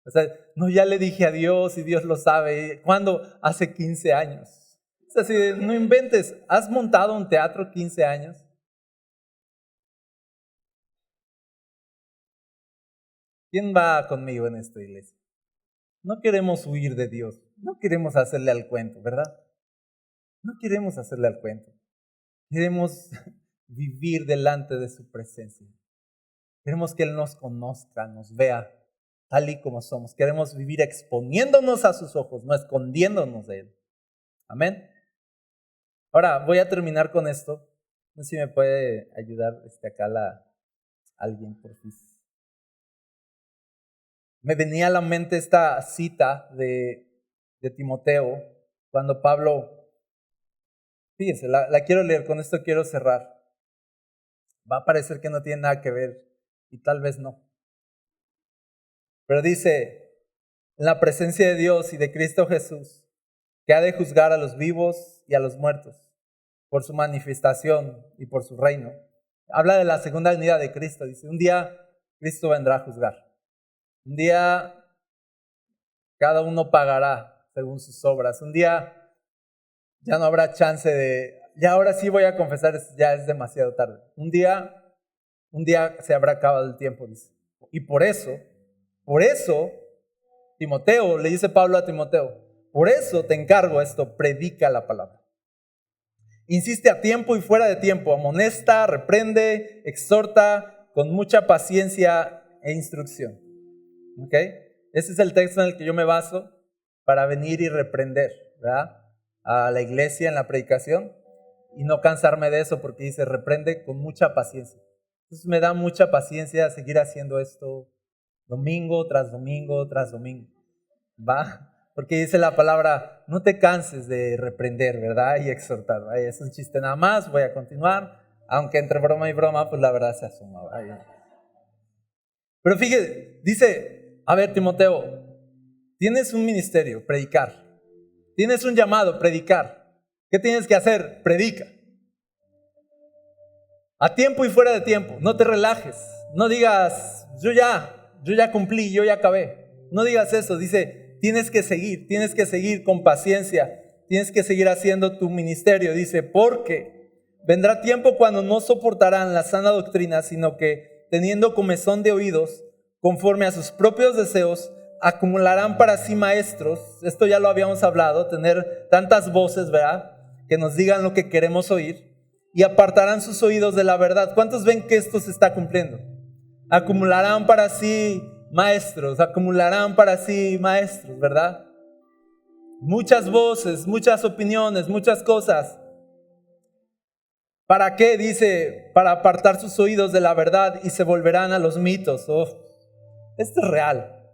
O sea, no, ya le dije a Dios y Dios lo sabe. ¿Cuándo? Hace 15 años. Es así, no inventes. ¿Has montado un teatro 15 años? ¿Quién va conmigo en esta iglesia? No queremos huir de Dios. No queremos hacerle al cuento, ¿verdad? No queremos hacerle al cuento. Queremos vivir delante de su presencia. Queremos que Él nos conozca, nos vea tal y como somos. Queremos vivir exponiéndonos a sus ojos, no escondiéndonos de Él. Amén. Ahora voy a terminar con esto. No sé si me puede ayudar acá alguien, por favor. Me venía a la mente esta cita de Timoteo, cuando Pablo, fíjense, la quiero leer, con esto quiero cerrar. Va a parecer que no tiene nada que ver, y tal vez no. Pero dice, en la presencia de Dios y de Cristo Jesús, que ha de juzgar a los vivos y a los muertos, por su manifestación y por su reino. Habla de la segunda venida de Cristo, dice, un día Cristo vendrá a juzgar. Un día cada uno pagará según sus obras. Un día ya no habrá chance ya ahora sí voy a confesar, ya es demasiado tarde. Un día se habrá acabado el tiempo, dice. Y por eso, Timoteo, le dice Pablo a Timoteo, por eso te encargo esto, predica la palabra. Insiste a tiempo y fuera de tiempo, amonesta, reprende, exhorta con mucha paciencia e instrucción. ¿Ok? Ese es el texto en el que yo me baso para venir y reprender, ¿verdad? A la iglesia en la predicación y no cansarme de eso porque dice reprende con mucha paciencia. Entonces me da mucha paciencia seguir haciendo esto domingo tras domingo tras domingo, ¿va? Porque dice la palabra, no te canses de reprender, ¿verdad? Y exhortar, ¿va? Es un chiste nada más, voy a continuar, aunque entre broma y broma, pues la verdad se asuma, ¿va? Pero fíjate, dice, a ver Timoteo, tienes un ministerio, predicar. Tienes un llamado, predicar. ¿Qué tienes que hacer? Predica. A tiempo y fuera de tiempo. No te relajes. No digas, yo ya cumplí, yo ya acabé. No digas eso. Dice, tienes que seguir con paciencia. Tienes que seguir haciendo tu ministerio. Dice, porque vendrá tiempo cuando no soportarán la sana doctrina, sino que teniendo comezón de oídos, conforme a sus propios deseos, acumularán para sí maestros. Esto ya lo habíamos hablado, tener tantas voces, ¿verdad?, que nos digan lo que queremos oír, y apartarán sus oídos de la verdad. ¿Cuántos ven que esto se está cumpliendo? Acumularán para sí maestros, ¿verdad? Muchas voces, muchas opiniones, muchas cosas. ¿Para qué? Dice, para apartar sus oídos de la verdad y se volverán a los mitos. Esto es real.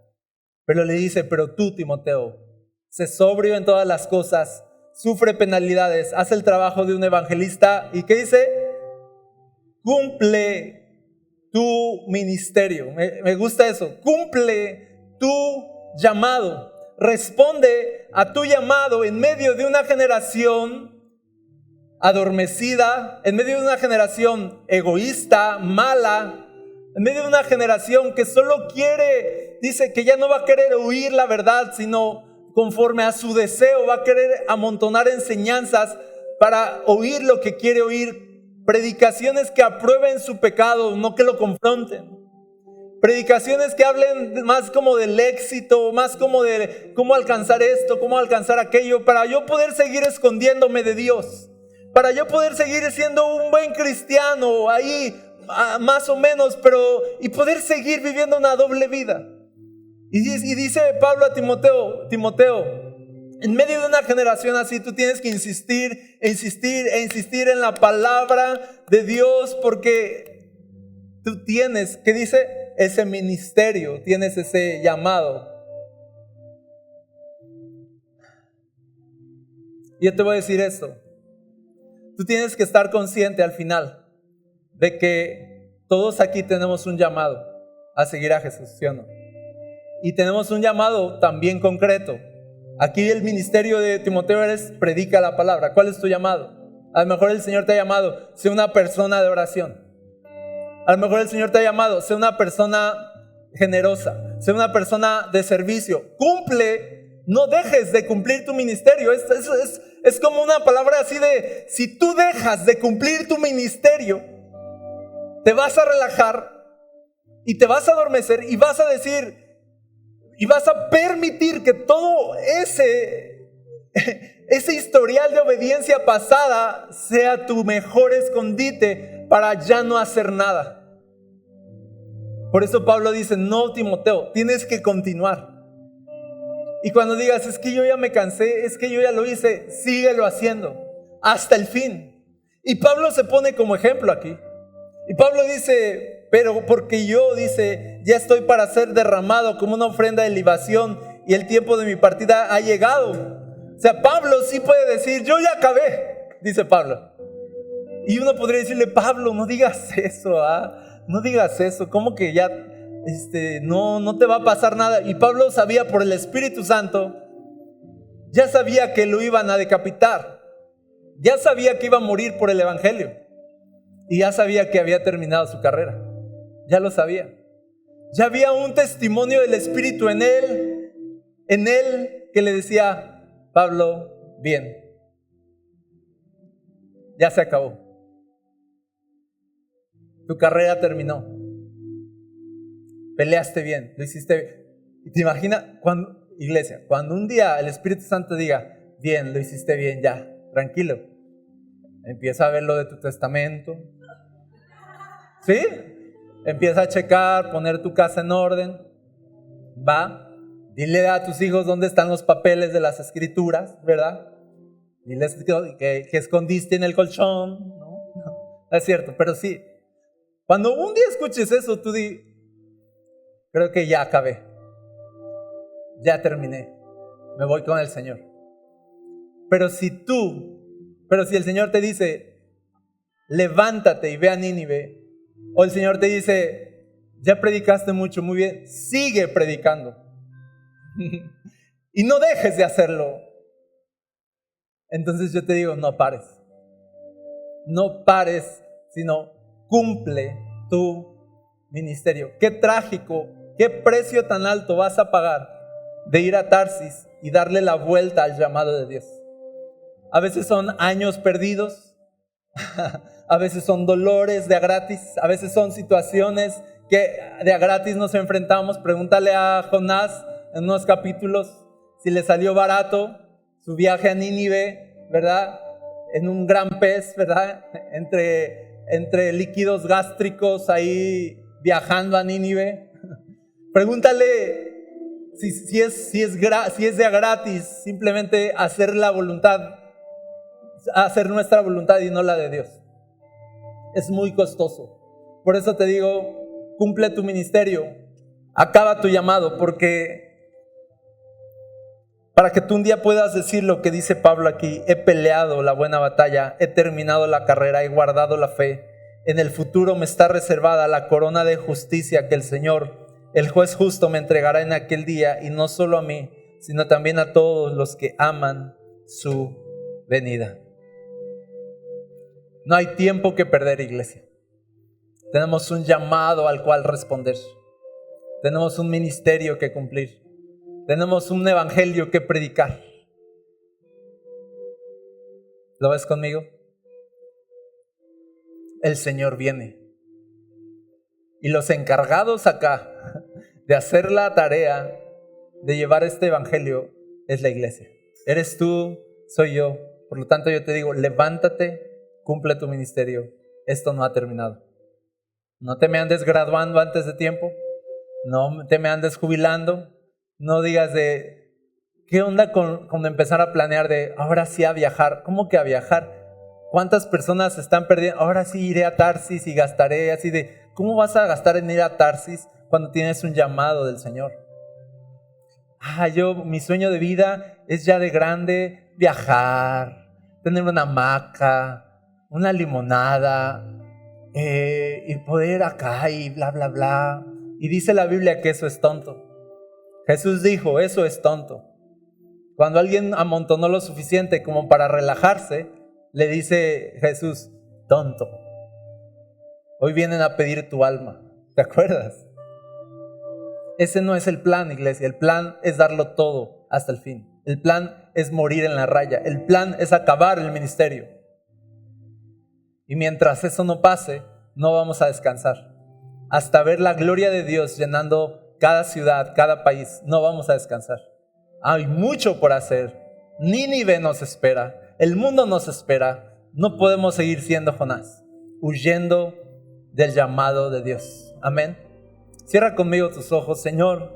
Pero le dice, pero tú, Timoteo, sé sobrio en todas las cosas, sufre penalidades, haz el trabajo de un evangelista. ¿Y qué dice? Cumple tu ministerio. Me gusta eso. Cumple tu llamado. Responde a tu llamado en medio de una generación adormecida, en medio de una generación egoísta, mala, en medio de una generación que solo quiere, dice que ya no va a querer oír la verdad, sino conforme a su deseo va a querer amontonar enseñanzas para oír lo que quiere oír, predicaciones que aprueben su pecado, no que lo confronten. Predicaciones que hablen más como del éxito, más como de cómo alcanzar esto, cómo alcanzar aquello, para yo poder seguir escondiéndome de Dios, para yo poder seguir siendo un buen cristiano ahí, más o menos, y poder seguir viviendo una doble vida. Y dice Pablo a Timoteo, en medio de una generación así, tú tienes que insistir en la palabra de Dios, porque tú tienes, ¿qué dice? Ese ministerio, tienes ese llamado. Y yo te voy a decir esto. Tú tienes que estar consciente al final de que todos aquí tenemos un llamado a seguir a Jesús, ¿sí o no? Y tenemos un llamado también concreto. Aquí el ministerio de Timoteo es predica la palabra. ¿Cuál es tu llamado? A lo mejor el Señor te ha llamado, sé una persona de oración. A lo mejor el Señor te ha llamado, sé una persona generosa, sé una persona de servicio. Cumple, no dejes de cumplir tu ministerio. Es como una palabra así de, si tú dejas de cumplir tu ministerio, te vas a relajar y te vas a adormecer y vas a decir, y vas a permitir que todo ese historial de obediencia pasada sea tu mejor escondite para ya no hacer nada. Por eso Pablo dice, no, Timoteo, tienes que continuar. Y cuando digas, es que yo ya me cansé, es que yo ya lo hice, síguelo haciendo hasta el fin. Y Pablo se pone como ejemplo aquí. Y Pablo dice, pero porque yo, dice, ya estoy para ser derramado como una ofrenda de libación y el tiempo de mi partida ha llegado. O sea, Pablo sí puede decir, yo ya acabé, dice Pablo. Y uno podría decirle, Pablo, no digas eso, no digas eso, ¿cómo que ya no te va a pasar nada? Y Pablo sabía por el Espíritu Santo, ya sabía que lo iban a decapitar, ya sabía que iba a morir por el Evangelio y ya sabía que había terminado su carrera, ya lo sabía. Ya había un testimonio del Espíritu en él que le decía, Pablo, bien, ya se acabó. Tu carrera terminó. Peleaste bien, lo hiciste bien. Y te imaginas, iglesia, cuando un día el Espíritu Santo diga, bien, lo hiciste bien, ya, tranquilo. Empieza a ver lo de tu testamento. ¿Sí? Empieza a checar, poner tu casa en orden. Va, dile a tus hijos dónde están los papeles de las escrituras, ¿verdad? Diles que escondiste en el colchón, ¿no? No es cierto, pero sí. Cuando un día escuches eso, tú di, creo que ya acabé, ya terminé, me voy con el Señor. Pero si el Señor te dice, levántate y ve a Nínive, o el Señor te dice, ya predicaste mucho, muy bien, sigue predicando y no dejes de hacerlo, entonces yo te digo, no pares, sino cumple tu ministerio. Qué trágico, qué precio tan alto vas a pagar de ir a Tarsis y darle la vuelta al llamado de Dios. A veces son años perdidos, a veces son dolores de a gratis, a veces son situaciones que de a gratis nos enfrentamos. Pregúntale a Jonás en unos capítulos si le salió barato su viaje a Nínive, ¿verdad? En un gran pez, ¿verdad? Entre líquidos gástricos ahí viajando a Nínive. Pregúntale si es de a gratis simplemente hacer la voluntad, hacer nuestra voluntad y no la de Dios. Es muy costoso. Por eso te digo, cumple tu ministerio, acaba tu llamado, porque para que tú un día puedas decir lo que dice Pablo aquí: he peleado la buena batalla, he terminado la carrera, he guardado la fe. En el futuro me está reservada la corona de justicia que el Señor, el juez justo, me entregará en aquel día, y no solo a mí, sino también a todos los que aman su venida. No hay tiempo que perder, iglesia. Tenemos un llamado al cual responder. Tenemos un ministerio que cumplir. Tenemos un evangelio que predicar. ¿Lo ves conmigo? El Señor viene. Y los encargados acá de hacer la tarea de llevar este evangelio es la iglesia. Eres tú, soy yo. Por lo tanto, yo te digo, levántate, cumple tu ministerio. Esto no ha terminado. No te me andes graduando antes de tiempo. No te me andes jubilando. No digas de, ¿qué onda con empezar a planear de ahora sí a viajar? ¿Cómo que a viajar? ¿Cuántas personas se están perdiendo? Ahora sí iré a Tarsis y gastaré, así de, ¿cómo vas a gastar en ir a Tarsis cuando tienes un llamado del Señor? Mi sueño de vida es ya de grande viajar, tener una hamaca, una limonada, y poder acá y bla, bla, bla. Y dice la Biblia que eso es tonto. Jesús dijo, eso es tonto. Cuando alguien amontonó lo suficiente como para relajarse, le dice Jesús, tonto, hoy vienen a pedir tu alma. ¿Te acuerdas? Ese no es el plan, iglesia. El plan es darlo todo hasta el fin. El plan es morir en la raya. El plan es acabar el ministerio. Y mientras eso no pase, no vamos a descansar. Hasta ver la gloria de Dios llenando cada ciudad, cada país, no vamos a descansar. Hay mucho por hacer. Nínive nos espera. El mundo nos espera. No podemos seguir siendo Jonás, huyendo del llamado de Dios. Amén. Cierra conmigo tus ojos. Señor,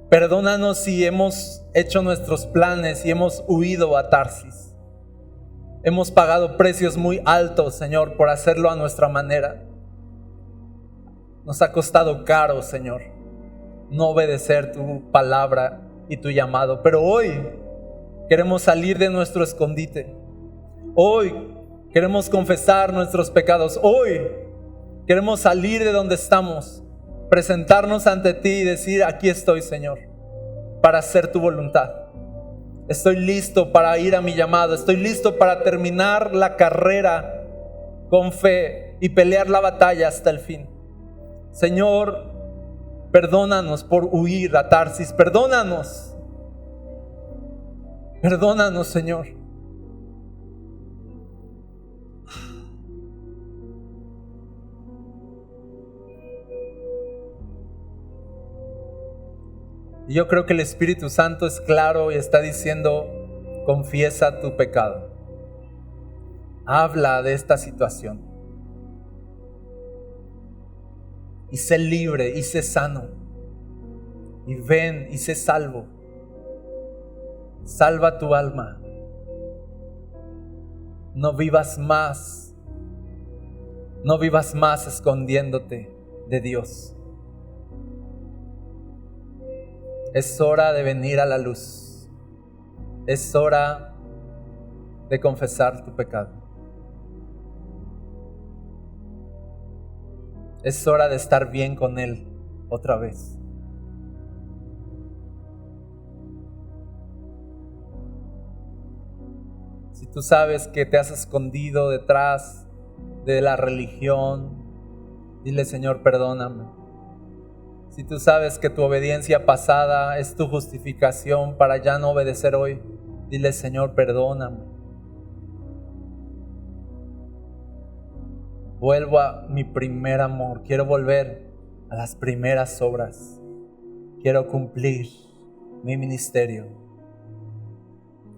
perdónanos si hemos hecho nuestros planes y hemos huido a Tarsis. Hemos pagado precios muy altos, Señor, por hacerlo a nuestra manera. Nos ha costado caro, Señor, no obedecer tu palabra y tu llamado. Pero hoy queremos salir de nuestro escondite. Hoy queremos confesar nuestros pecados. Hoy queremos salir de donde estamos, presentarnos ante ti y decir, aquí estoy, Señor, para hacer tu voluntad. Estoy listo para ir a mi llamado. Estoy listo para terminar la carrera con fe y pelear la batalla hasta el fin. Señor, perdónanos por huir a Tarsis. Perdónanos. Perdónanos, Señor. Y yo creo que el Espíritu Santo es claro y está diciendo, confiesa tu pecado. Habla de esta situación. Y sé libre y sé sano. Y ven y sé salvo. Salva tu alma. No vivas más. No vivas más escondiéndote de Dios. Es hora de venir a la luz. Es hora de confesar tu pecado. Es hora de estar bien con Él otra vez. Si tú sabes que te has escondido detrás de la religión, dile: Señor, perdóname. Si tú sabes que tu obediencia pasada es tu justificación para ya no obedecer hoy, dile: Señor, perdóname. Vuelvo a mi primer amor, quiero volver a las primeras obras, quiero cumplir mi ministerio,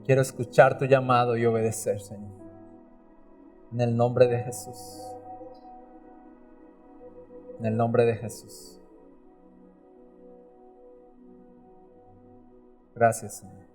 quiero escuchar tu llamado y obedecer, Señor. En el nombre de Jesús. En el nombre de Jesús. Gracias, Señor.